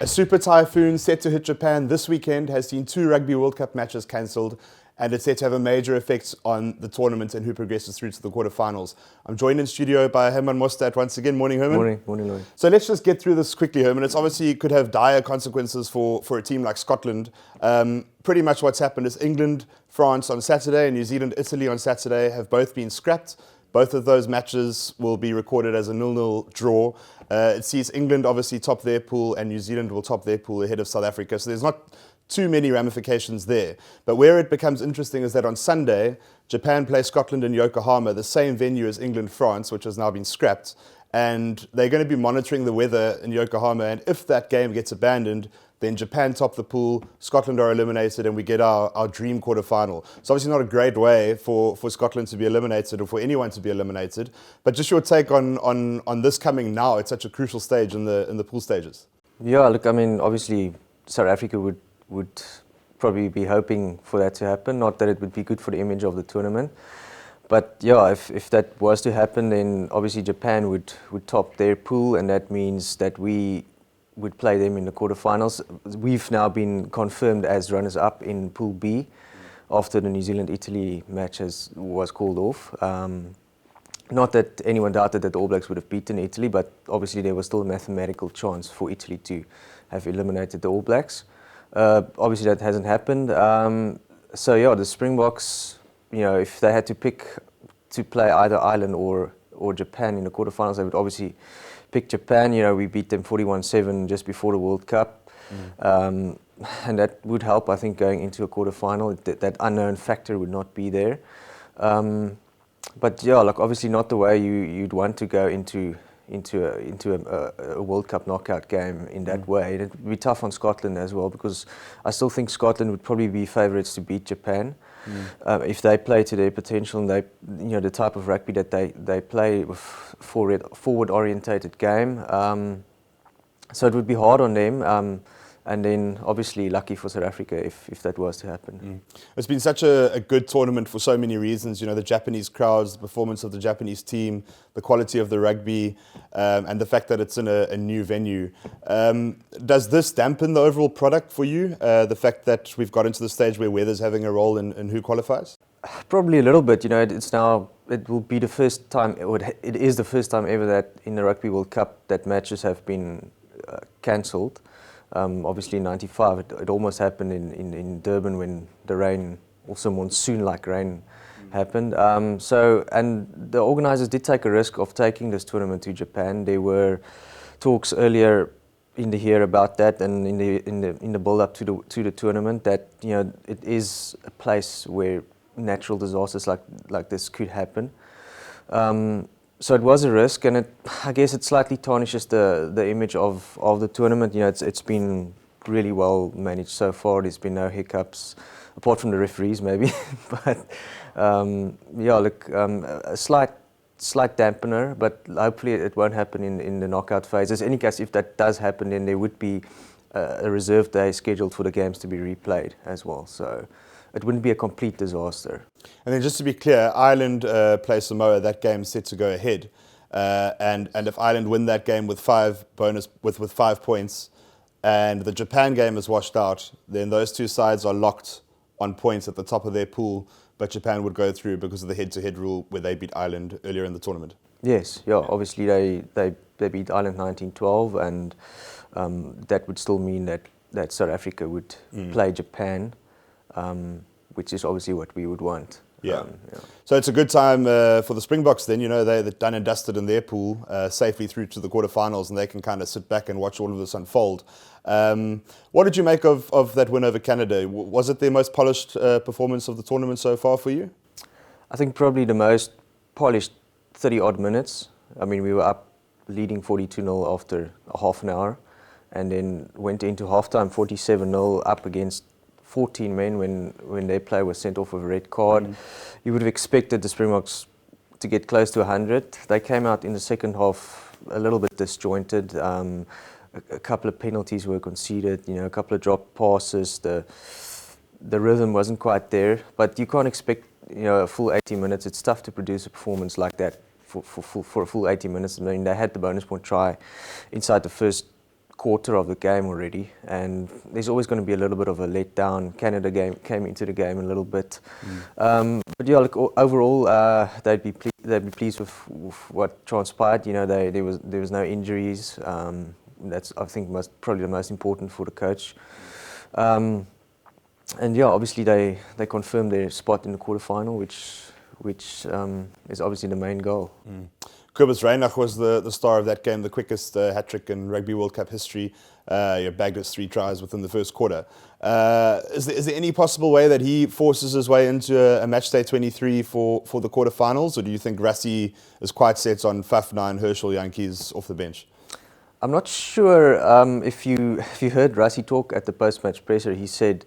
Super Typhoon set to hit Japan this weekend has seen 2 Rugby World Cup matches cancelled, and it's set to have a major effect on the tournament and who progresses through to the quarterfinals. I'm joined in studio by Herman Mostert once again. Morning, Herman. Morning, Lloyd. So let's just get through this quickly, Herman. It's obviously could have dire consequences for a team like Scotland. Pretty much what's happened is England, France on Saturday and New Zealand, Italy on Saturday have both been scrapped. Both of those matches will be recorded as a 0-0 draw. It sees England obviously top their pool and New Zealand will top their pool ahead of South Africa. So there's not too many ramifications there. But where it becomes interesting is that on Sunday, Japan plays Scotland in Yokohama, the same venue as England-France, which has now been scrapped. And they're going to be monitoring the weather in Yokohama. And if that game gets abandoned, then Japan top the pool, Scotland are eliminated, and we get our dream quarterfinal. It's obviously not a great way for Scotland to be eliminated or for anyone to be eliminated. But just your take on this coming now at such a crucial stage in the pool stages. Yeah, look, I mean, obviously South Africa would probably be hoping for that to happen. Not that it would be good for the image of the tournament. But yeah, if that was to happen, then obviously Japan would top their pool, and that means that we would play them in the quarterfinals. We've now been confirmed as runners-up in Pool B after the New Zealand-Italy match was called off. Not that anyone doubted that the All Blacks would have beaten Italy, but obviously there was still a mathematical chance for Italy to have eliminated the All Blacks. Obviously that hasn't happened. So yeah, the Springboks, you know, if they had to pick to play either Ireland or Japan in the quarterfinals, they would obviously pick Japan. You know, we beat them 41-7 just before the World Cup. And that would help, I think, going into a quarterfinal. That unknown factor would not be there. But yeah, like obviously not the way you'd want to go into a World Cup knockout game in that way. It would be tough on Scotland as well, because I still think Scotland would probably be favourites to beat Japan if they play to their potential, and they, you know, the type of rugby that they play with forward-orientated game. So it would be hard on them. And then obviously lucky for South Africa if that was to happen. It's been such a good tournament for so many reasons. You know, the Japanese crowds, the performance of the Japanese team, the quality of the rugby, and the fact that it's in a new venue. Does this dampen the overall product for you? The fact that we've got into the stage where weather's having a role in who qualifies? Probably a little bit. You know, it will be the first time, it is the first time ever that in the Rugby World Cup that matches have been cancelled. Obviously in '95 it almost happened in Durban when the rain, also monsoon-like rain, happened. And the organisers did take a risk of taking this tournament to Japan. There were talks earlier in the year about that, and in the build-up to the tournament, that, you know, it is a place where natural disasters like this could happen. So it was a risk, and I guess it slightly tarnishes the image of the tournament. You know, it's been really well managed so far. There's been no hiccups, apart from the referees maybe. But yeah, look, a slight dampener, but hopefully it won't happen in the knockout phases. In any case, if that does happen, then there would be a reserve day scheduled for the games to be replayed as well. So it wouldn't be a complete disaster. And then just to be clear, Ireland play Samoa. That game's set to go ahead, and if Ireland win that game with 5 points, and the Japan game is washed out, then those two sides are locked on points at the top of their pool. But Japan would go through because of the head-to-head rule where they beat Ireland earlier in the tournament. Yes, yeah. Obviously they beat Ireland 19-12, and that would still mean that South Africa would play Japan. Which is obviously what we would want. Yeah. So it's a good time for the Springboks then. You know, they're done and dusted in their pool, safely through to the quarterfinals, and they can kind of sit back and watch all of this unfold. What did you make of that win over Canada? Was it their most polished performance of the tournament so far for you? I think probably the most polished 30-odd minutes. I mean, we were up leading 42-0 after a half an hour, and then went into halftime 47-0 up against 14 men when their player was sent off with a red card. You would have expected the Springboks to get close to 100. They came out in the second half a little bit disjointed. A couple of penalties were conceded, you know, a couple of drop passes. The rhythm wasn't quite there, but you can't expect, you know, a full 80 minutes. It's tough to produce a performance like that for a full 80 minutes. I mean, they had the bonus point try inside the first quarter of the game already, and there's always going to be a little bit of a letdown. Canada came into the game a little bit, but yeah, look, overall they'd be pleased with what transpired. You know, there was no injuries. That's, I think, probably the most important for the coach. And yeah, obviously they confirmed their spot in the quarterfinal, which is obviously the main goal. Cobus Reinach was the star of that game, the quickest hat-trick in Rugby World Cup history. Bagged his 3 tries within the first quarter. Is there any possible way that he forces his way into a match day 23 for the quarterfinals, or do you think Rassie is quite set on Faf 9, Herschel Yankees off the bench? I'm not sure if you heard Rassie talk at the post-match presser. He said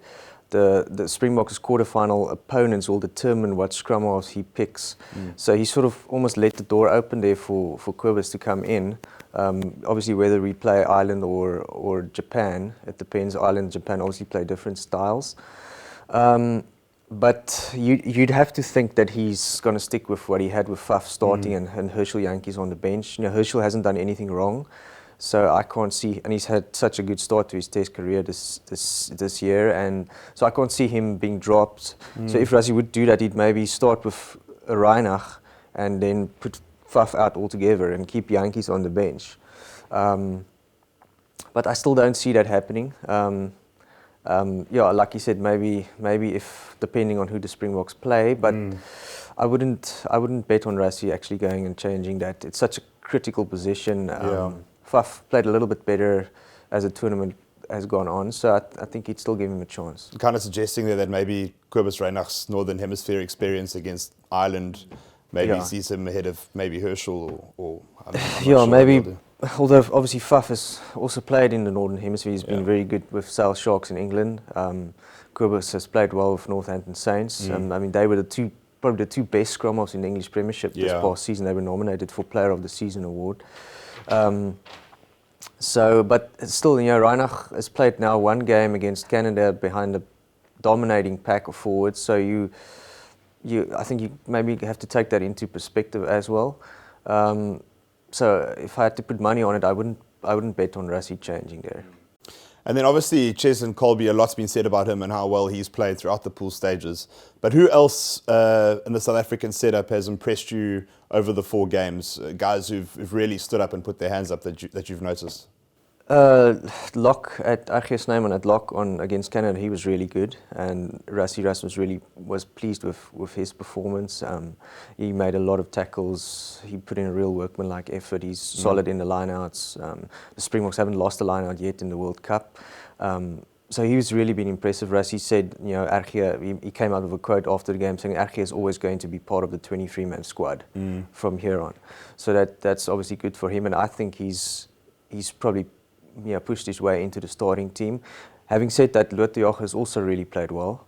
the Springboks' quarterfinal opponents will determine what scrum halves he picks. So he sort of almost let the door open there for Cobus to come in. Obviously, whether we play Ireland or Japan, it depends. Ireland and Japan obviously play different styles. But you'd have to think that he's going to stick with what he had with Faf starting and Herschel Yankees on the bench. You know, Herschel hasn't done anything wrong. So I can't see, and he's had such a good start to his Test career this year, and so I can't see him being dropped. So if Rassie would do that, he'd maybe start with Reinach and then put Faf out altogether and keep Yankees on the bench. But I still don't see that happening. Yeah, like you said, maybe if depending on who the Springboks play, but I wouldn't bet on Rassie actually going and changing that. It's such a critical position. Faf played a little bit better as the tournament has gone on, so I think he'd still give him a chance. Kind of suggesting there that maybe Cobus Reinach's Northern Hemisphere experience against Ireland maybe sees him ahead of maybe Herschel or I'm not sure maybe. Although obviously Faf has also played in the Northern Hemisphere, he's been very good with Sale Sharks in England. Cobus has played well with Northampton Saints. I mean, they were probably the two best scrum halves in the English Premiership this past season. They were nominated for Player of the Season award. But still, you know, Reinach has played now one game against Canada behind a dominating pack of forwards. So I think you maybe have to take that into perspective as well. So if I had to put money on it, I wouldn't bet on Rassie changing there. And then obviously Cheslin Colby, a lot's been said about him and how well he's played throughout the pool stages. But who else in the South African setup has impressed you over the 4 games? Guys who've really stood up and put their hands up that you've noticed? Lock at RG Snyman at Lock against Canada, he was really good, and Rassie was pleased with his performance. He made a lot of tackles. He put in a real workmanlike effort. He's solid in the lineouts. The Springboks haven't lost a lineout yet in the World Cup. So he's really been impressive. Rassie said, you know, RG, he came out with a quote after the game saying RG is always going to be part of the 23-man squad from here on. So that's obviously good for him, and I think he's probably pushed his way into the starting team. Having said that, Lloyd has also really played well.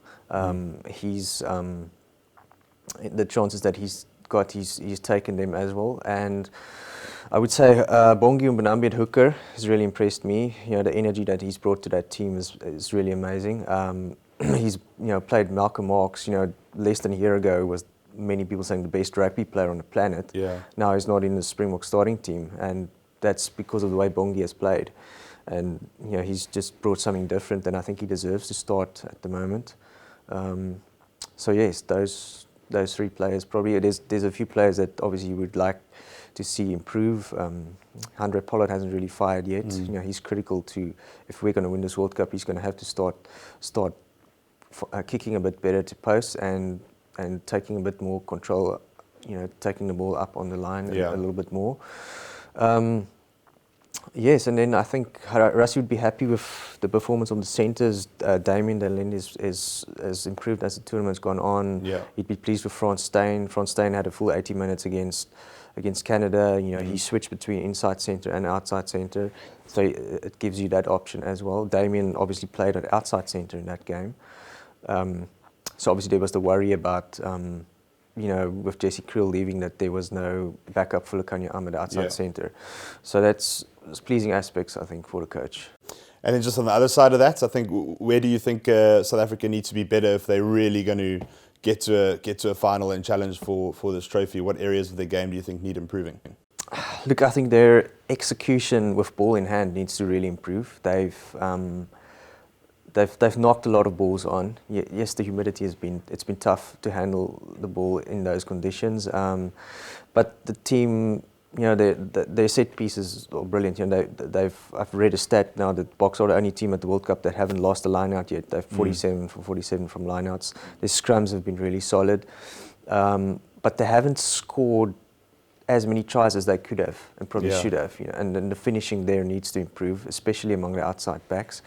He's the chances that he's got, he's taken them as well. And I would say Bongi Mbonambi at hooker has really impressed me. You know, the energy that he's brought to that team is really amazing. He's played Malcolm Marx. Less than a year ago was many people saying the best rugby player on the planet. Yeah. Now he's not in the Springbok starting team, and that's because of the way Bongi has played. And he's just brought something different, and I think he deserves to start at the moment. So yes, those 3 players probably. There's a few players that obviously you would like to see improve. Andre Pollard hasn't really fired yet. He's critical to, if we're going to win this World Cup, he's going to have to start kicking a bit better to post and taking a bit more control. Taking the ball up on the line a little bit more. Yes, and then I think Rassie would be happy with the performance of the centres. Damien Delend has improved as the tournament's gone on. Yeah. He'd be pleased with Frans Steyn. Frans Steyn had a full 80 minutes against Canada. He switched between inside centre and outside centre, so it gives you that option as well. Damien obviously played at outside centre in that game. So obviously there was the worry about with Jesse Kriel leaving, that there was no backup for Lukhanyo Ahmed outside centre. So that's pleasing aspects, I think, for the coach. And then just on the other side of that, I think, where do you think South Africa needs to be better if they're really going to get to a final and challenge for this trophy? What areas of the game do you think need improving? Look, I think their execution with ball in hand needs to really improve. They've knocked a lot of balls on. Yes, the humidity has been tough to handle the ball in those conditions. But the team, their set pieces are brilliant. I've read a stat now that Boks are the only team at the World Cup that haven't lost a line-out yet. They've 47 for 47 from line-outs. Their scrums have been really solid, but they haven't scored as many tries as they could have and probably should have. And then the finishing there needs to improve, especially among the outside backs.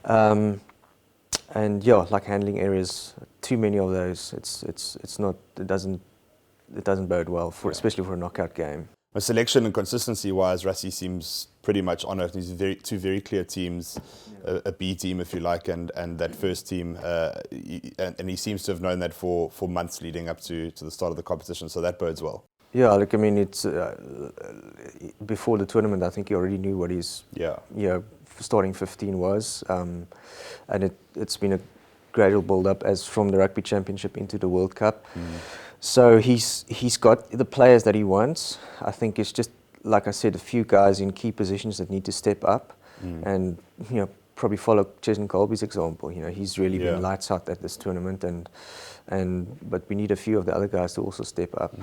Like handling areas, too many of those. It's not. It doesn't bode well especially for a knockout game. Selection and consistency-wise, Rassie seems pretty much on it. There's two very clear teams, a B team, if you like, and that first team. And he seems to have known that for months leading up to the start of the competition, so that bodes well. Yeah, look, I mean, it's before the tournament, I think he already knew what his starting 15 was, and it's been a gradual build-up as from the Rugby Championship into the World Cup. So he's got the players that he wants. I think it's just, like I said, a few guys in key positions that need to step up and probably follow Cheslin Kolbe's example. He's really been lights out at this tournament, but we need a few of the other guys to also step up.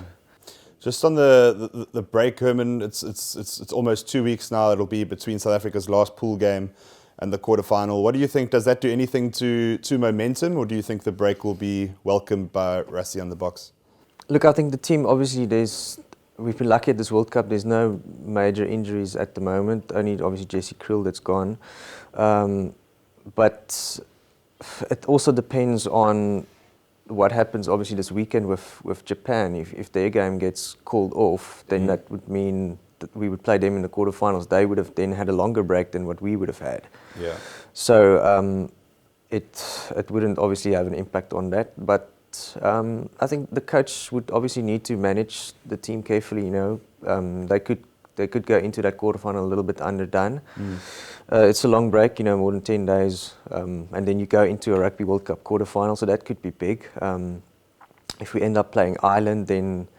Just on the break, Herman, it's almost 2 weeks now. It'll be between South Africa's last pool game and the quarterfinal. What do you think? Does that do anything to momentum, or do you think the break will be welcomed by Rassie on the Boks? Look, I think the team, obviously, we've been lucky at this World Cup. There's no major injuries at the moment. Only, obviously, Jesse Kriel that's gone. But it also depends on what happens, obviously, this weekend with Japan. If their game gets called off, then that would mean that we would play them in the quarterfinals. They would have then had a longer break than what we would have had. Yeah. So it wouldn't obviously have an impact on that. But I think the coach would obviously need to manage the team carefully. They could go into that quarterfinal a little bit underdone. It's a long break, more than 10 days, and then you go into a Rugby World Cup quarterfinal, so that could be big. If we end up playing Ireland, then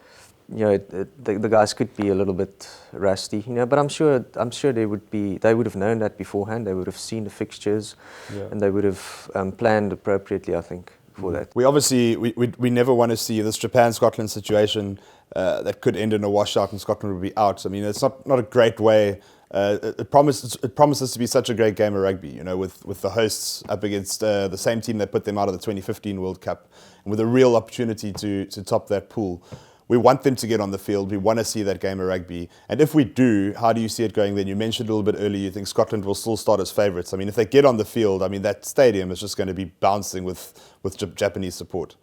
the guys could be a little bit rusty, but I'm sure they would have known that beforehand. They would have seen the fixtures, and they would have planned appropriately, I think, for that. We never want to see this Japan-Scotland situation that could end in a washout and Scotland would be out. I mean, it's not a great way. It promises to be such a great game of rugby, with the hosts up against the same team that put them out of the 2015 World Cup, and with a real opportunity to top that pool. We want them to get on the field. We want to see that game of rugby. And if we do, how do you see it going then? You mentioned a little bit earlier you think Scotland will still start as favourites. I mean, if they get on the field, that stadium is just going to be bouncing with Japanese support.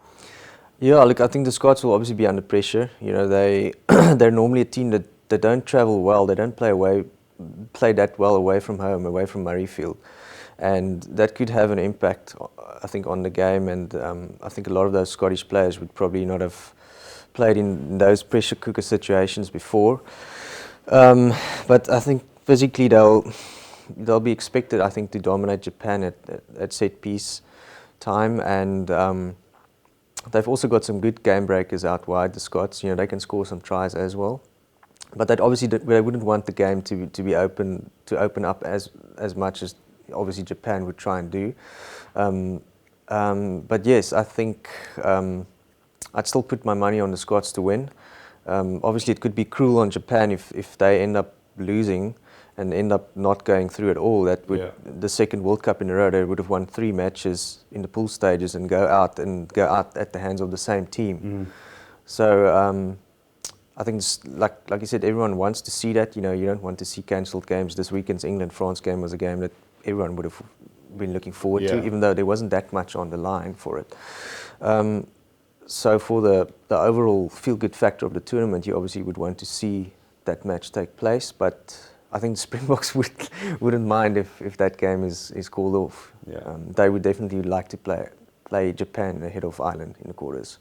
Yeah, look, I think the Scots will obviously be under pressure. They're normally a team that don't travel well. They don't play that well away from home, away from Murrayfield. And that could have an impact, I think, on the game. And I think a lot of those Scottish players would probably not have played in those pressure cooker situations before. But I think physically they'll be expected, I think, to dominate Japan at set piece time. And they've also got some good game breakers out wide, the Scots. They can score some tries as well. But that obviously they wouldn't want the game to be open up as much as obviously Japan would try and do. But yes, I think I'd still put my money on the Scots to win. Obviously, it could be cruel on Japan if they end up losing and end up not going through at all. That would the second World Cup in a row. They would have won 3 matches in the pool stages and go out at the hands of the same team. So I think, like you said, everyone wants to see that. You don't want to see cancelled games. This weekend's England-France game was a game that everyone would have been looking forward to, even though there wasn't that much on the line for it. So for the overall feel-good factor of the tournament, you obviously would want to see that match take place. But I think the Springboks wouldn't mind if that game is called off. They would definitely like to play Japan ahead of Ireland in the quarters.